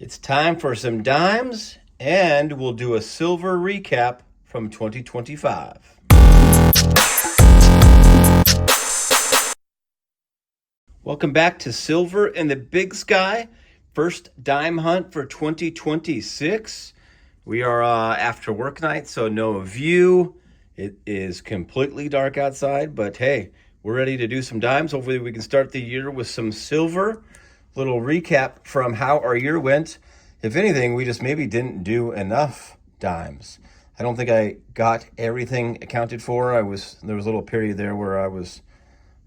It's time for some dimes, and we'll do a silver recap from 2025. Welcome back to Silver in the Big Sky, first dime hunt for 2026. We are after work night, so no view. It is completely dark outside, but hey, we're ready to do some dimes. Hopefully we can start the year with some silver. Little recap from how our year went. If anything, we just maybe didn't do enough dimes. I don't think I got everything accounted for. There was a little period there where I was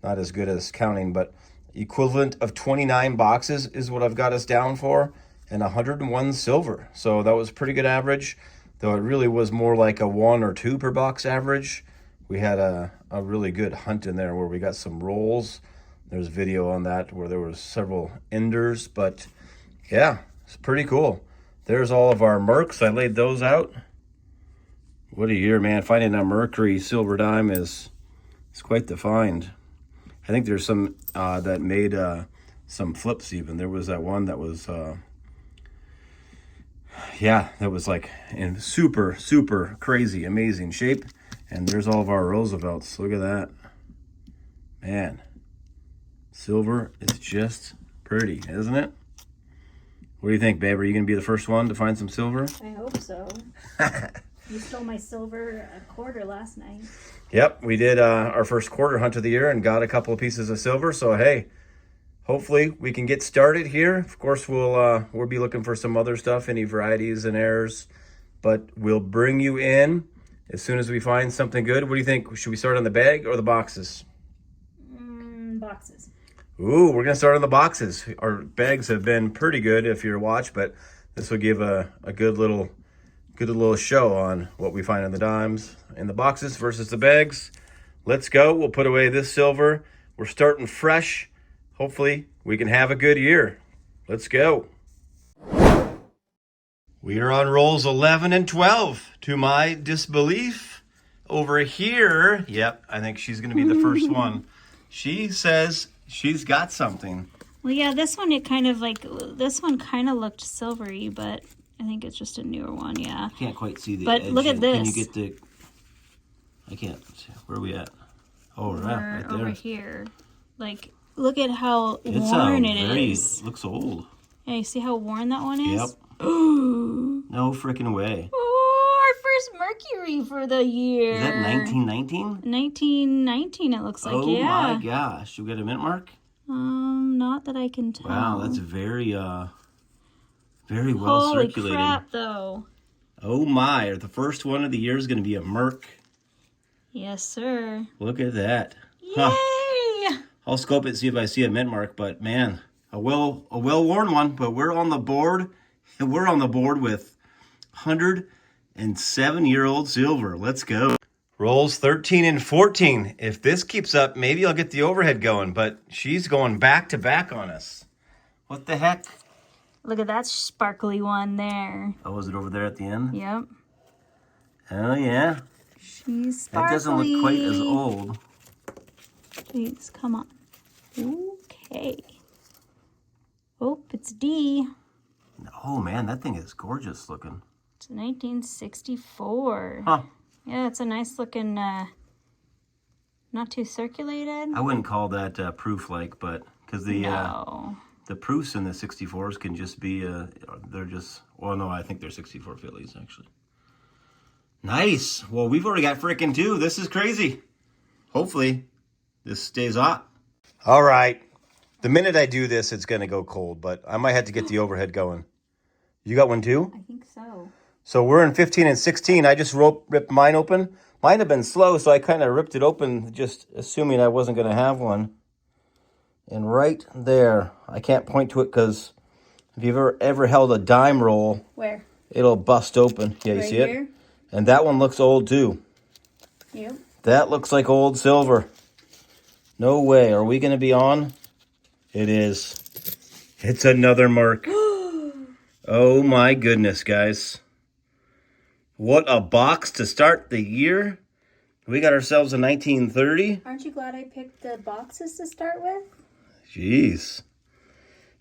not as good as counting, but equivalent of 29 boxes is what I've got us down for, and 101 silver. So that was pretty good average, though it really was more like a 1 or 2 per box average. We had a really good hunt in there where we got some rolls. There's video on that where there was several enders, but yeah, it's pretty cool. There's all of our mercs. I laid those out. What a year, man. Finding a Mercury silver dime is quite the find. I think there's some that made some flips even. There was that one that was, that was like in super, super crazy, amazing shape. And there's all of our Roosevelts. Look at that. Man, silver is just pretty, isn't it? What do you think, babe? Are you going to be the first one to find some silver? I hope so. You stole my silver quarter last night. Yep, we did our first quarter hunt of the year and got a couple of pieces of silver. So, hey, hopefully we can get started here. Of course, we'll be looking for some other stuff, any varieties and errors. But we'll bring you in as soon as we find something good. What do you think? Should we start on the bag or the boxes? Boxes. Ooh, we're going to start on the boxes. Our bags have been pretty good if you're a watch, but this will give a good little show on what we find in the dimes in the boxes versus the bags. Let's go. We'll put away this silver. We're starting fresh. Hopefully, we can have a good year. Let's go. We are on rolls 11 and 12. To my disbelief, over here, yep, I think she's going to be the first one. She says she's got something. Well, yeah, this one kind of looked silvery, but I think it's just a newer one, yeah. I can't quite see the but edge. Look at this. Can you get the... I can't. Where are we at? Oh, right there. Over here. Like, look at how worn it is. It looks old. Yeah, you see how worn that one is? Yep. No freaking way. Oh, our first Mercury for the year. Is that 1919? 1919, it looks like, yeah. Oh my gosh. You got a mint mark? Not that I can tell. Wow, that's very well Holy circulated. Holy crap, though. Oh my, the first one of the year is going to be a Merc. Yes, sir. Look at that. Yay! Huh. I'll scope it, see if I see a mint mark, but man, a well-worn one, but we're on the board, and we're on the board with 107-year-old silver. Let's go. Rolls 13 and 14. If this keeps up, maybe I'll get the overhead going, but she's going back to back on us. What the heck? Look at that sparkly one there. Oh, is it over there at the end? Yep. Oh, yeah. She's sparkly. That doesn't look quite as old. Please, come on. Okay. Oh, it's D. Oh, man, that thing is gorgeous looking. It's 1964. Huh. Yeah, it's a nice looking, not too circulated. I wouldn't call that proof-like, but because the proofs in the 64s can just be, they're just, well, no, I think they're 64 Phillies, actually. Nice. Well, we've already got frickin' 2. This is crazy. Hopefully, this stays hot. All right. The minute I do this, it's going to go cold, but I might have to get the overhead going. You got one too? I think so. So we're in 15 and 16. I just ripped mine open. Mine have been slow, so I kind of ripped it open, just assuming I wasn't going to have one. And right there, I can't point to it because if you've ever held a dime roll, where? It'll bust open. Yeah, you right see here? it? And that one looks old too. Yep. That looks like old silver. No way. Are we going to be on? It is. It's another Merc. Oh my goodness, guys. What a box to start the year. We got ourselves a 1930. Aren't you glad I picked the boxes to start with? Jeez.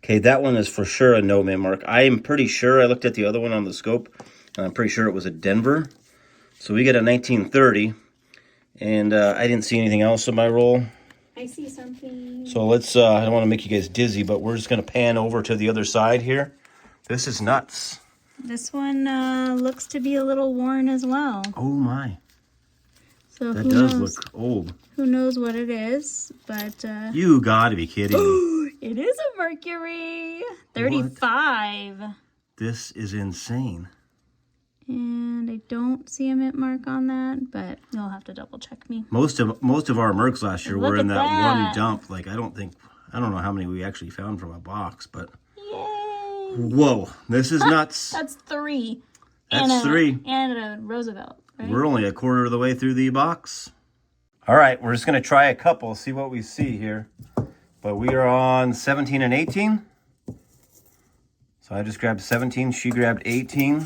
Okay, that one is for sure a no mint mark. I am pretty sure I looked at the other one on the scope, and I'm pretty sure it was a Denver. So we get a 1930, and I didn't see anything else in my roll. I see something. So let's, I don't want to make you guys dizzy, but we're just going to pan over to the other side here. This is nuts. This one looks to be a little worn as well. Oh my. So That does look old. Who knows what it is, but... You gotta be kidding me. It is a Mercury! 35. What? This is insane. And I don't see a mint mark on that, but you'll have to double check me. Most of our mercs last year were in that one dump. Like, I don't know how many we actually found from a box, but... Yay! Whoa, this is nuts. That's 3. That's 3. And a Roosevelt, right? We're only a quarter of the way through the box. All right, we're just going to try a couple, see what we see here. But we are on 17 and 18. So I just grabbed 17, she grabbed 18.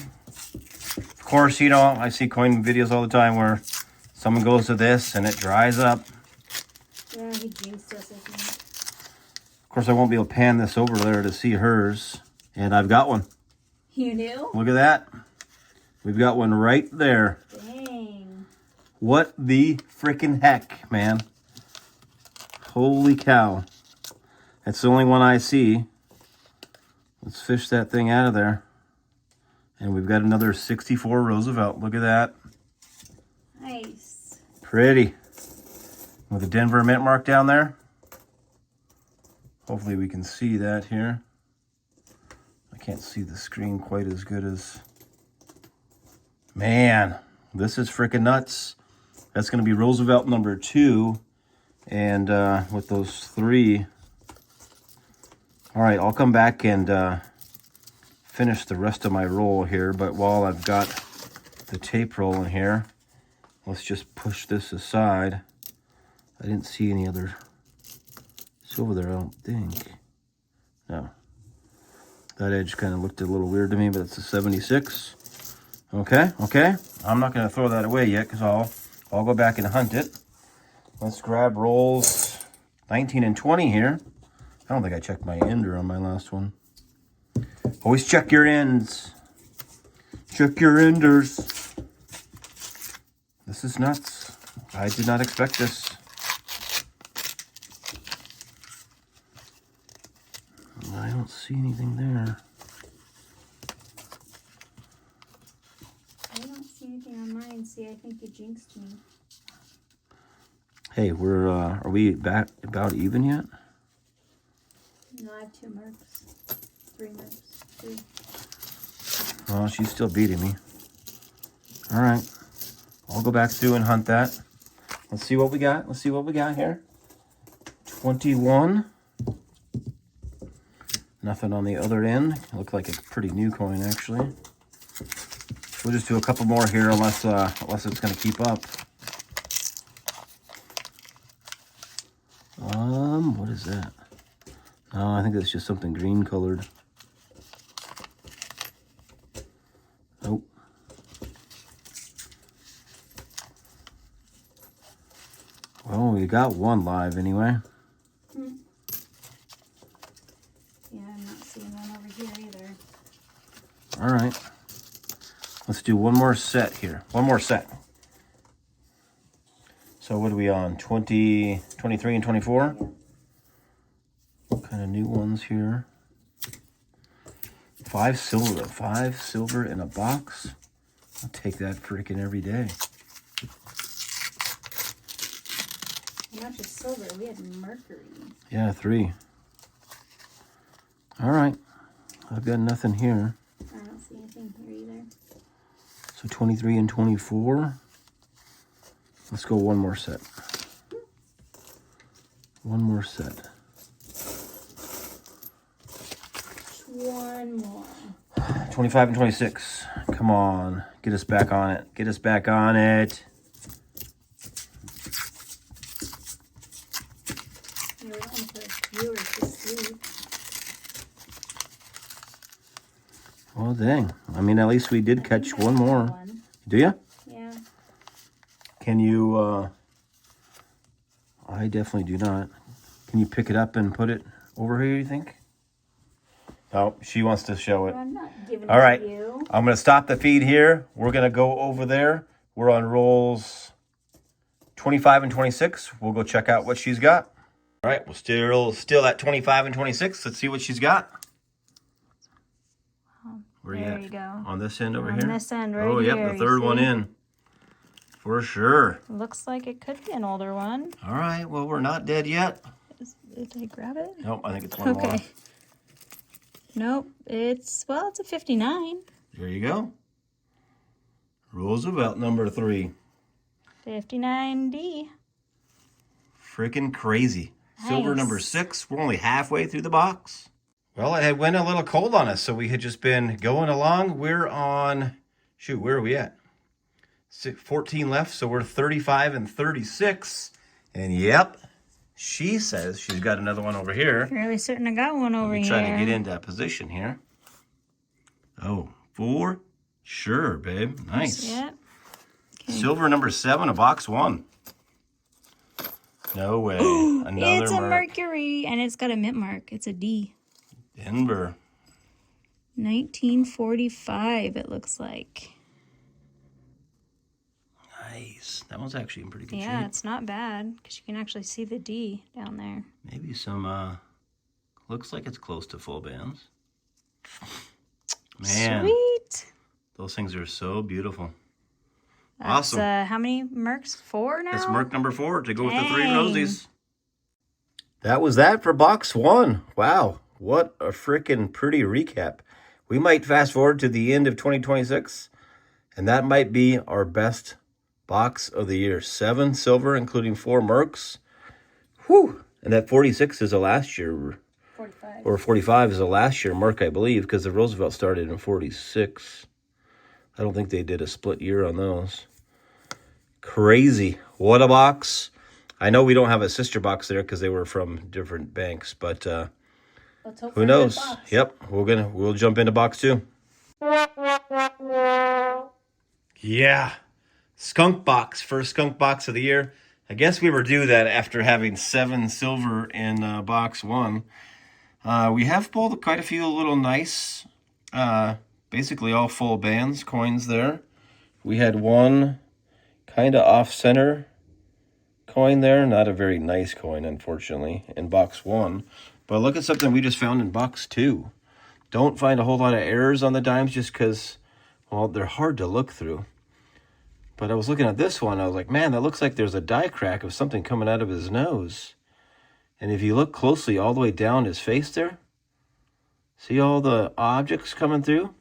Of course, you know, I see coin videos all the time where someone goes to this and it dries up. Yeah, he jinxed us, I think. Of course, I won't be able to pan this over there to see hers. And I've got one. You knew? Look at that. We've got one right there. Dang. What the freaking heck, man. Holy cow. That's the only one I see. Let's fish that thing out of there. And we've got another 64 Roosevelt. Look at that. Nice. Pretty. With a Denver mint mark down there. Hopefully we can see that here. I can't see the screen quite as good as... Man, this is freaking nuts. That's going to be Roosevelt number 2. And with those 3... All right, I'll come back and finish the rest of my roll here. But while I've got the tape roll in here, let's just push this aside. I didn't see any other silver there, I don't think. No. That edge kind of looked a little weird to me, but it's a 76. Okay. I'm not going to throw that away yet because I'll go back and hunt it. Let's grab rolls 19 and 20 here. I don't think I checked my ender on my last one. Always check your ends. Check your enders. This is nuts. I did not expect this. I don't see anything there. I don't see anything on mine. See, I think you jinxed me. Hey, are we back about even yet? No, I have 2 marks. 3 marks. 2. Oh, she's still beating me. All right. I'll go back through and hunt that. Let's see what we got. Let's see what we got here. 21. Nothing on the other end. It looked like a pretty new coin, actually. We'll just do a couple more here unless it's going to keep up. What is that? Oh, I think that's just something green colored. Nope. Well, we got one live anyway. Yeah, I'm not seeing one over here either. All right. Let's do one more set here. One more set. So what are we on? 20, 23, and 24? Yeah. What kind of new ones here? 5 silver. 5 silver in a box. I'll take that freaking every day. Not just silver, we had Mercury. Yeah, 3. All right. I've got nothing here. I don't see anything here either. So 23 and 24. Let's go one more set. One more set. One more. 25 and 26. Come on. Get us back on it. Get us back on it. You're waiting for viewers to sleep. Well, dang. I mean, at least we did catch one more. Do you? Yeah. Can you, I definitely do not. Can you pick it up and put it over here, you think? Oh, she wants to show it. I'm not giving All it right. to you. I'm going to stop the feed here. We're going to go over there. We're on rolls 25 and 26. We'll go check out what she's got. All right. We're still at 25 and 26. Let's see what she's got. Where There you you go. On this end over On here? this end, right oh, here. yep, the third one in. For sure. Looks like it could be an older one. All right. Well, we're not dead yet. Did I grab it? Nope, I think it's one more. Nope, it's a 59. There you go. Roosevelt number 3. 59D. Freaking crazy. Nice. Silver number 6. We're only halfway through the box. Well, it had went a little cold on us, so we had just been going along. We're on, shoot, where are we at? 14 left, so we're 35 and 36. And yep, she says she's got another one over here. Fairly certain I got one over here. Trying to get into position here. Oh, 4? Sure, babe. Nice. Yep. Okay. Silver number 7 of box 1. No way. Another It's a mark. Mercury, and it's got a mint mark. It's a D. Denver. 1945, it looks like. Nice. That one's actually in pretty good shape. Yeah, it's not bad, because you can actually see the D down there. Maybe some, looks like it's close to full bands. Man. Sweet. Those things are so beautiful. That's, Awesome. How many Mercs? 4 now? That's Merc number 4 to go with the 3 Dang. rosies. That was that for box 1. Wow. What a freaking pretty recap. We might fast forward to the end of 2026, and that might be our best box of the year. 7 silver, including 4 Mercs. Whew. And that 46 is a last year. 45. Or 45 is a last year Merc, I believe, because the Roosevelt started in 46. I don't think they did a split year on those. Crazy. What a box. I know we don't have a sister box there because they were from different banks, but Let's hope who knows? Yep, we'll jump into box 2. Yeah. Skunk box, first skunk box of the year. I guess we were due that after having 7 silver in box 1. We have pulled quite a few little nice, basically all full bands coins there. We had one kind of off-center coin there. Not a very nice coin, unfortunately, in box 1. But look at something we just found in box 2. Don't find a whole lot of errors on the dimes just because, well, they're hard to look through. But I was looking at this one, I was like, man, that looks like there's a die crack of something coming out of his nose. And if you look closely all the way down his face there, see all the objects coming through?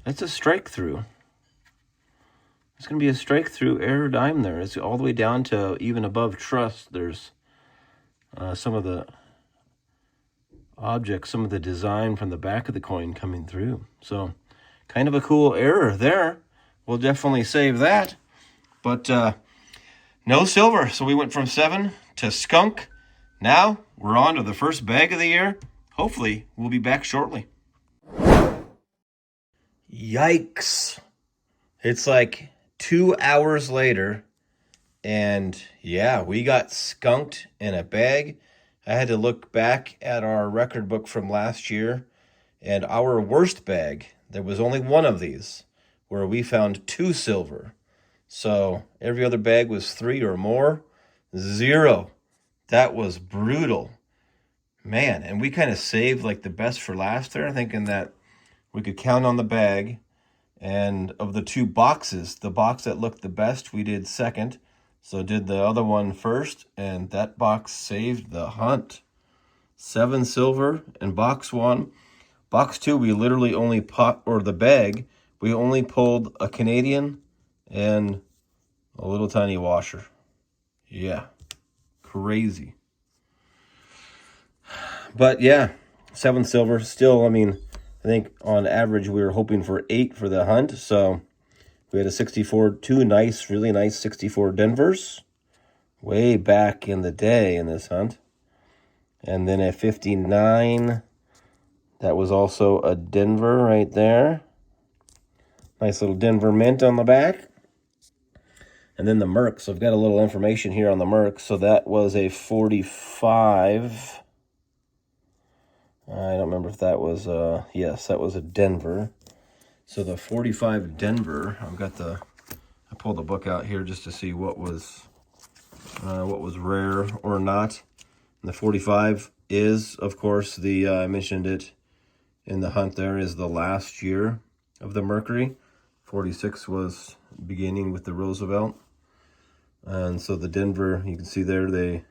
That's a strike through. It's going to be a strike through error dime there. It's all the way down to even above trust. There's some of the objects, some of the design from the back of the coin coming through. So kind of a cool error there. We'll definitely save that. But no silver. So we went from 7 to skunk. Now we're on to the first bag of the year. Hopefully we'll be back shortly. Yikes. It's like 2 hours later. And yeah, we got skunked in a bag. I had to look back at our record book from last year. And our worst bag, there was only one of these where we found 2 silver. So every other bag was 3 or more. 0. That was brutal. Man, and we kind of saved like the best for last there, thinking that we could count on the bag. And of the 2 boxes, the box that looked the best, we did second. So did the other one first, and that box saved the hunt. 7 silver in box 1. Box 2, we literally only the bag, we only pulled a Canadian and a little tiny washer. Yeah, crazy. But yeah, 7 silver. Still, I mean, I think on average we were hoping for 8 for the hunt. So we had a 64, 2 nice, really nice 64 Denvers way back in the day in this hunt. And then a 59, that was also a Denver right there. Nice little Denver mint on the back. And then the Mercs. So I've got a little information here on the Mercs. So that was a 45. I don't remember if that was, yes, that was a Denver. So the 45 Denver, I pulled the book out here just to see what was rare or not. And the 45 is, of course, I mentioned it in the hunt there, is the last year of the Mercury. 46 was beginning with the Roosevelt. And so the Denver, you can see there, it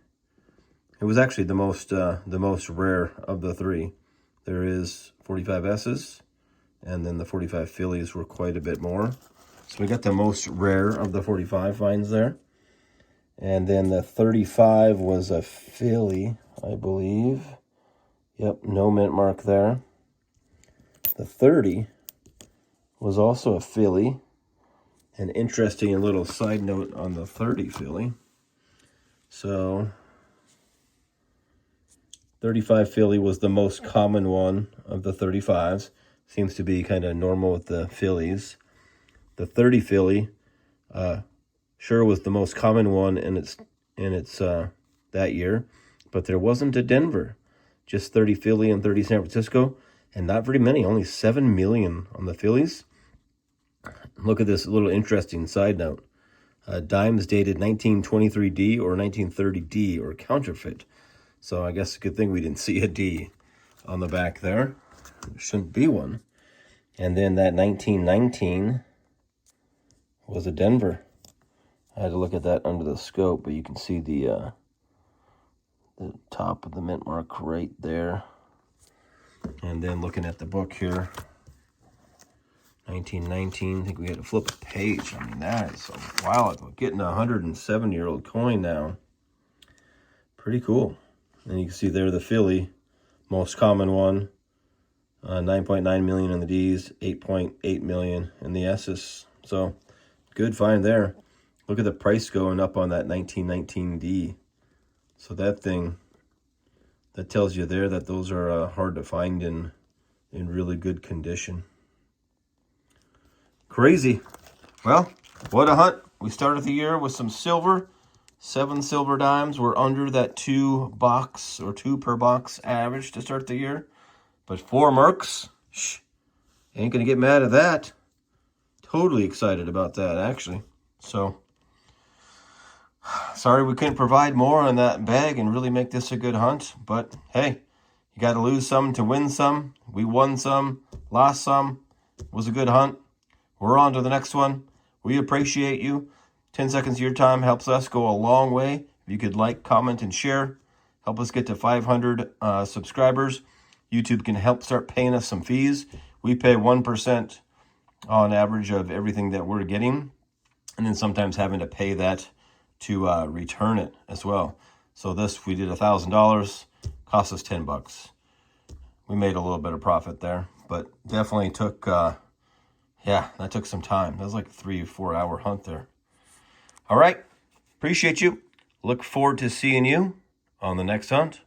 was actually the most rare of the three. There is 45 S's, and then the 45 fillies were quite a bit more. So we got the most rare of the 45 finds there. And then the 35 was a filly, I believe. Yep, no mint mark there. The 30 was also a filly. An interesting little side note on the 30 filly. So 35 filly was the most common one of the 35s. Seems to be kind of normal with the fillies. The 30 filly sure was the most common one in its that year, but there wasn't a Denver. Just 30 filly and 30 San Francisco, and not very many. Only 7 million on the fillies. Look at this little interesting side note. Dimes dated 1923D or 1930D or counterfeit. So I guess a good thing we didn't see a D on the back there. There shouldn't be one. And then that 1919 was a Denver. I had to look at that under the scope, but you can see the top of the mint mark right there. And then looking at the book here, 1919, I think we had to flip a page. I mean, that is a while ago. Getting a 107-year-old coin now. Pretty cool. And you can see there the filly, most common one, 9.9 million in the D's, 8.8 million in the S's. So, good find there. Look at the price going up on that 1919D. So that thing, that tells you there that those are hard to find in really good condition. Crazy. Well, what a hunt. We started the year with some silver. 7 silver dimes. We're under that 2 per box average to start the year. But 4 mercs, ain't going to get mad at that. Totally excited about that, actually. So, sorry we couldn't provide more on that bag and really make this a good hunt. But, hey, you got to lose some to win some. We won some, lost some. It was a good hunt. We're on to the next one. We appreciate you. 10 seconds of your time helps us go a long way. If you could like, comment, and share, help us get to 500 subscribers. YouTube can help start paying us some fees. We pay 1% on average of everything that we're getting, and then sometimes having to pay that to return it as well. So this, we did $1,000, cost us $10. We made a little bit of profit there, but definitely took, that took some time. That was like a 3 or 4 hour hunt there. All right, appreciate you. Look forward to seeing you on the next hunt.